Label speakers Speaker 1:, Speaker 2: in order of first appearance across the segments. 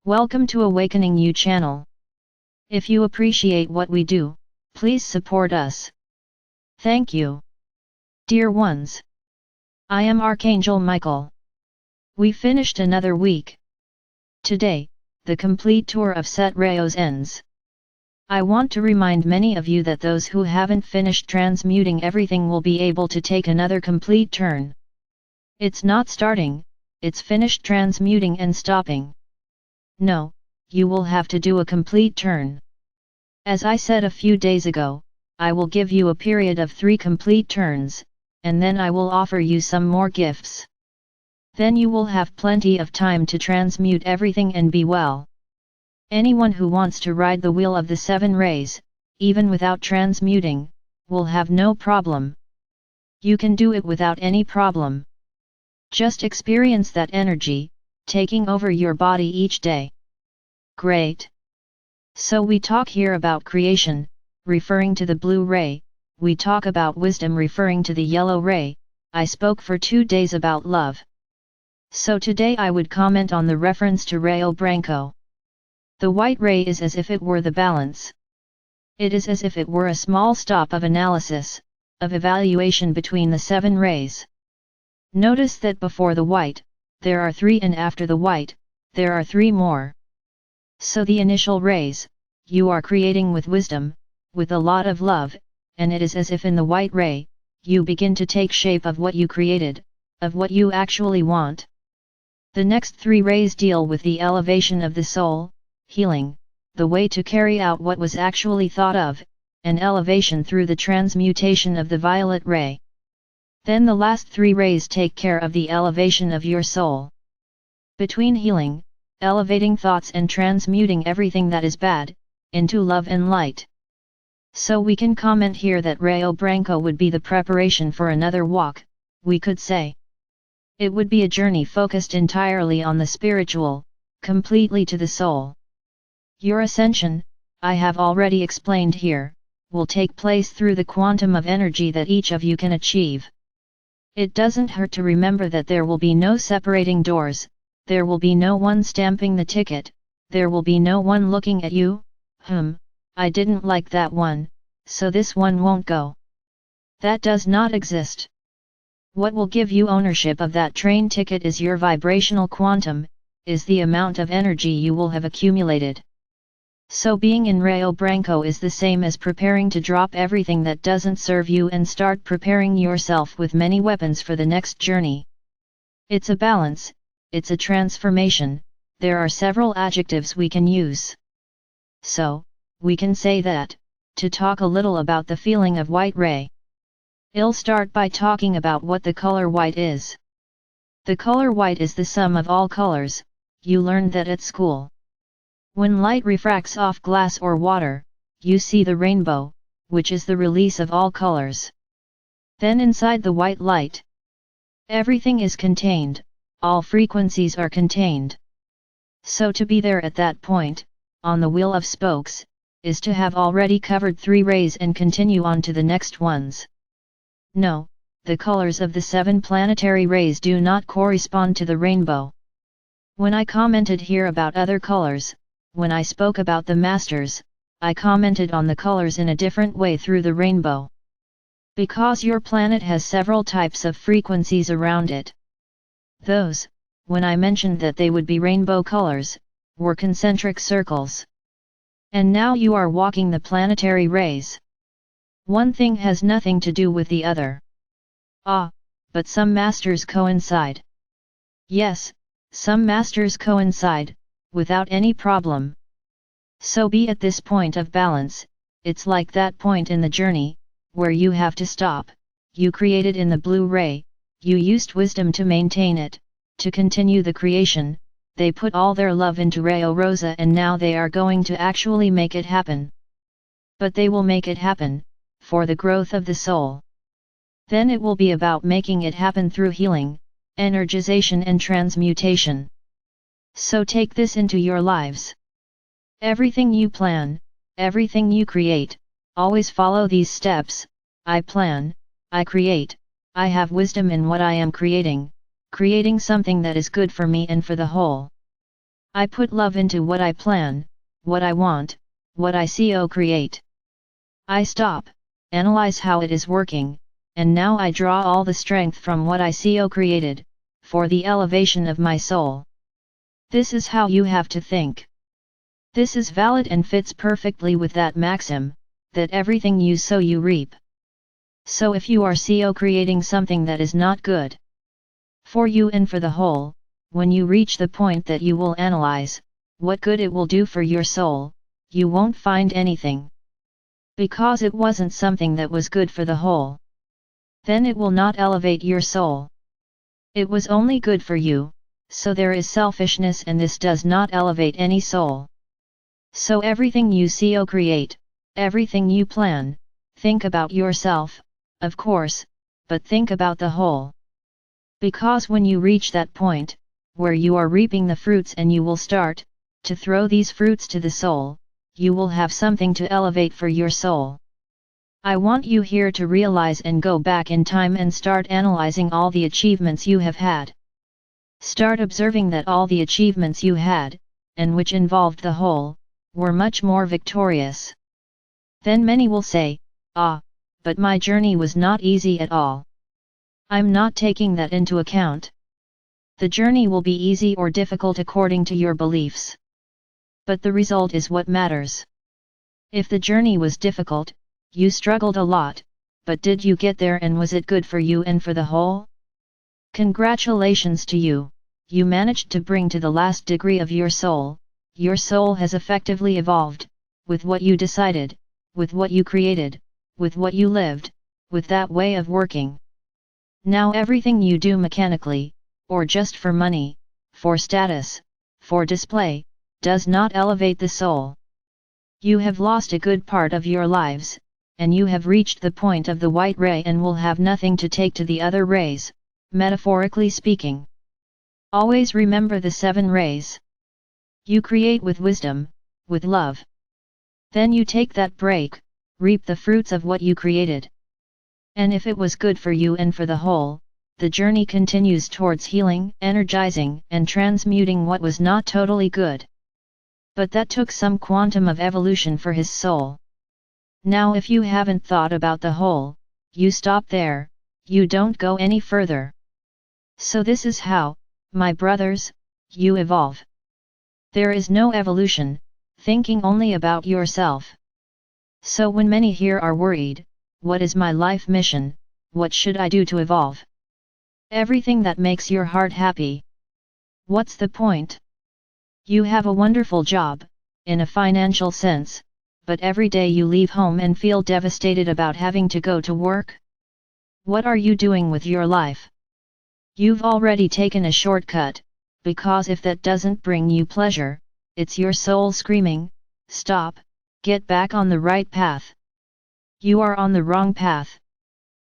Speaker 1: Welcome to Awakening You channel. If you appreciate what we do, please support us. Thank you. Dear ones, I am Archangel Michael. We finished another week. Today, the complete tour of Set Rayos ends. I want to remind many of you that those who haven't finished transmuting everything will be able to take another complete turn. It's not starting, it's finished transmuting and stopping. No, you will have to do a complete turn. As I said a few days ago, I will give you a period of 3 complete turns, and then I will offer you some more gifts. Then you will have plenty of time to transmute everything and be well. Anyone who wants to ride the wheel of the 7 rays, even without transmuting, will have no problem. You can do it without any problem. Just experience that energy, taking over your body each day. Great! So we talk here about creation, referring to the blue ray, we talk about wisdom referring to the yellow ray. I spoke for 2 days about love. So today I would comment on the reference to Rayo Branco. The white ray is as if it were the balance. It is as if it were a small stop of analysis, of evaluation between the 7 rays. Notice that before the white, there are 3, and after the white, there are 3 more. So the initial rays, you are creating with wisdom, with a lot of love, and it is as if in the white ray, you begin to take shape of what you created, of what you actually want. The next 3 rays deal with the elevation of the soul, healing, the way to carry out what was actually thought of, and elevation through the transmutation of the violet ray. Then the last 3 rays take care of the elevation of your soul. Between healing, elevating thoughts and transmuting everything that is bad, into love and light. So we can comment here that Rayo Branco would be the preparation for another walk, we could say. It would be a journey focused entirely on the spiritual, completely to the soul. Your ascension, I have already explained here, will take place through the quantum of energy that each of you can achieve. It doesn't hurt to remember that there will be no separating doors, there will be no one stamping the ticket, there will be no one looking at you, I didn't like that one, so this one won't go. That does not exist. What will give you ownership of that train ticket is your vibrational quantum, is the amount of energy you will have accumulated. So being in Rayo Branco is the same as preparing to drop everything that doesn't serve you and start preparing yourself with many weapons for the next journey. It's a balance, it's a transformation, there are several adjectives we can use. So, we can say that, to talk a little about the feeling of white ray. I'll start by talking about what the color white is. The color white is the sum of all colors, you learned that at school. When light refracts off glass or water, you see the rainbow, which is the release of all colors. Then inside the white light, everything is contained, all frequencies are contained. So to be there at that point, on the wheel of spokes, is to have already covered 3 rays and continue on to the next ones. No, the colors of the 7 planetary rays do not correspond to the rainbow. When I commented here about other colors, when I spoke about the masters, I commented on the colors in a different way through the rainbow. Because your planet has several types of frequencies around it. Those, when I mentioned that they would be rainbow colors, were concentric circles. And now you are walking the planetary rays. One thing has nothing to do with the other. But some masters coincide. Yes, some masters coincide, without any problem. So be at this point of balance, it's like that point in the journey, where you have to stop, you created in the blue ray, you used wisdom to maintain it, to continue the creation, they put all their love into Rayo Rosa and now they are going to actually make it happen. But they will make it happen, for the growth of the soul. Then it will be about making it happen through healing, energization and transmutation. So take this into your lives. Everything you plan, everything you create, always follow these steps. I plan, I create, I have wisdom in what I am creating something that is good for me and for the whole. I put love into what I plan, what I want, what I create. I stop, analyze how it is working, and now I draw all the strength from what I created, for the elevation of my soul. This is how you have to think. This is valid and fits perfectly with that maxim, that everything you sow you reap. So if you are creating something that is not good for you and for the whole, when you reach the point that you will analyze what good it will do for your soul, you won't find anything. Because it wasn't something that was good for the whole. Then it will not elevate your soul. It was only good for you, so there is selfishness, and this does not elevate any soul. So everything you create, everything you plan, think about yourself, of course, but think about the whole. Because when you reach that point, where you are reaping the fruits and you will start to throw these fruits to the soul, you will have something to elevate for your soul. I want you here to realize and go back in time and start analyzing all the achievements you have had. Start observing that all the achievements you had, and which involved the whole, were much more victorious. Then many will say, but my journey was not easy at all. I'm not taking that into account. The journey will be easy or difficult according to your beliefs. But the result is what matters. If the journey was difficult, you struggled a lot, but did you get there, and was it good for you and for the whole? Congratulations to you, you managed to bring to the last degree of your soul has effectively evolved, with what you decided, with what you created, with what you lived, with that way of working. Now everything you do mechanically, or just for money, for status, for display, does not elevate the soul. You have lost a good part of your lives, and you have reached the point of the white ray and will have nothing to take to the other rays, metaphorically speaking. Always remember the 7 rays. You create with wisdom, with love. Then you take that break, reap the fruits of what you created. And if it was good for you and for the whole, the journey continues towards healing, energizing, and transmuting what was not totally good. But that took some quantum of evolution for his soul. Now if you haven't thought about the whole, you stop there, you don't go any further. So this is how, my brothers, you evolve. There is no evolution, thinking only about yourself. So when many here are worried, what is my life mission, what should I do to evolve? Everything that makes your heart happy. What's the point? You have a wonderful job, in a financial sense, but every day you leave home and feel devastated about having to go to work? What are you doing with your life? You've already taken a shortcut, because if that doesn't bring you pleasure, it's your soul screaming, stop, get back on the right path. You are on the wrong path.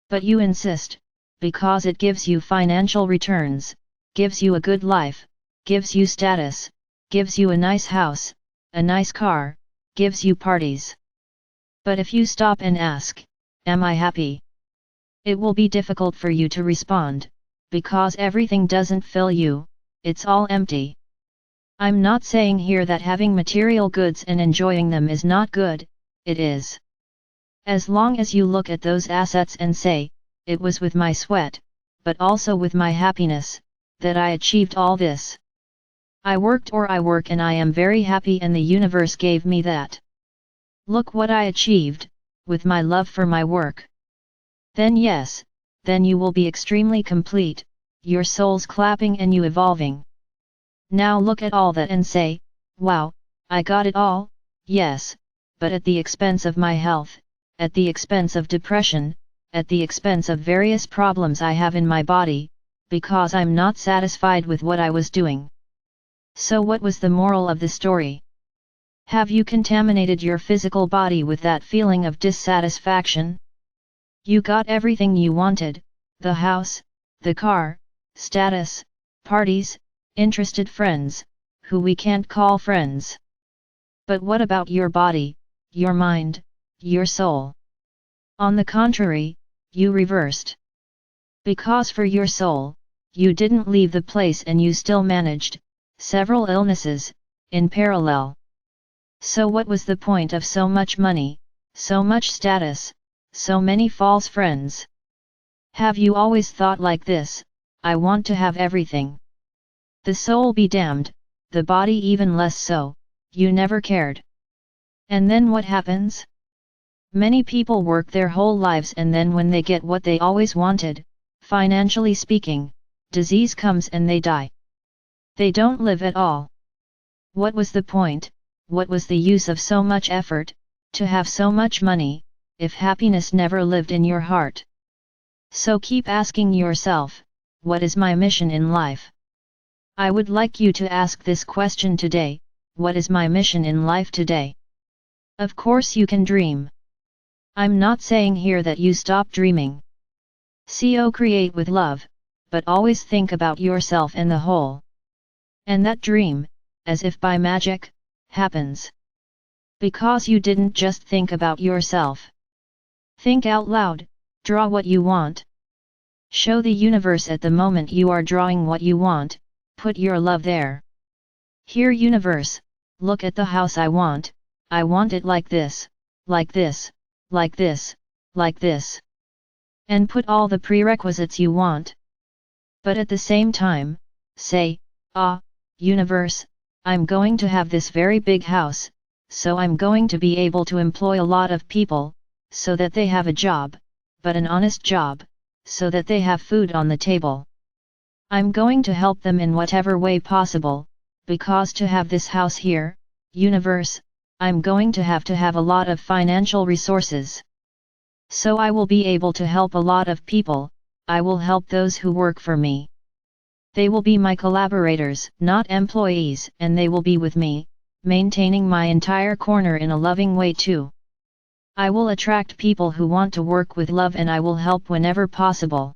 Speaker 1: But you insist, because it gives you financial returns, gives you a good life, gives you status, gives you a nice house, a nice car, gives you parties. But if you stop and ask, am I happy? It will be difficult for you to respond, because everything doesn't fill you, it's all empty. I'm not saying here that having material goods and enjoying them is not good, it is. As long as you look at those assets and say, it was with my sweat, but also with my happiness, that I achieved all this. I worked or I work and I am very happy and the universe gave me that. Look what I achieved, with my love for my work. Then yes, then you will be extremely complete, your soul's clapping and you evolving. Now look at all that and say, wow, I got it all, yes, but at the expense of my health, at the expense of depression, at the expense of various problems I have in my body, because I'm not satisfied with what I was doing. So what was the moral of the story? Have you contaminated your physical body with that feeling of dissatisfaction? You got everything you wanted, the house, the car, status, parties, interested friends, who we can't call friends. But what about your body, your mind, your soul? On the contrary, you reversed. Because for your soul, you didn't leave the place and you still managed, several illnesses, in parallel. So what was the point of so much money, so much status, so many false friends? Have you always thought like this, I want to have everything? The soul be damned, the body even less so, you never cared. And then what happens? Many people work their whole lives and then when they get what they always wanted, financially speaking, disease comes and they die. They don't live at all. What was the point, what was the use of so much effort, to have so much money, if happiness never lived in your heart? So keep asking yourself, what is my mission in life? I would like you to ask this question today, what is my mission in life today? Of course you can dream. I'm not saying here that you stop dreaming. Create with love, but always think about yourself and the whole. And that dream, as if by magic, happens. Because you didn't just think about yourself. Think out loud, draw what you want. Show the universe at the moment you are drawing what you want, put your love there. Here universe, look at the house I want it like this, like this, like this, like this. And put all the prerequisites you want. But at the same time, say, universe, I'm going to have this very big house, so I'm going to be able to employ a lot of people, so that they have a job, but an honest job, so that they have food on the table. I'm going to help them in whatever way possible, because to have this house here, universe, I'm going to have a lot of financial resources. So I will be able to help a lot of people, I will help those who work for me. They will be my collaborators, not employees, and they will be with me, maintaining my entire corner in a loving way too. I will attract people who want to work with love and I will help whenever possible.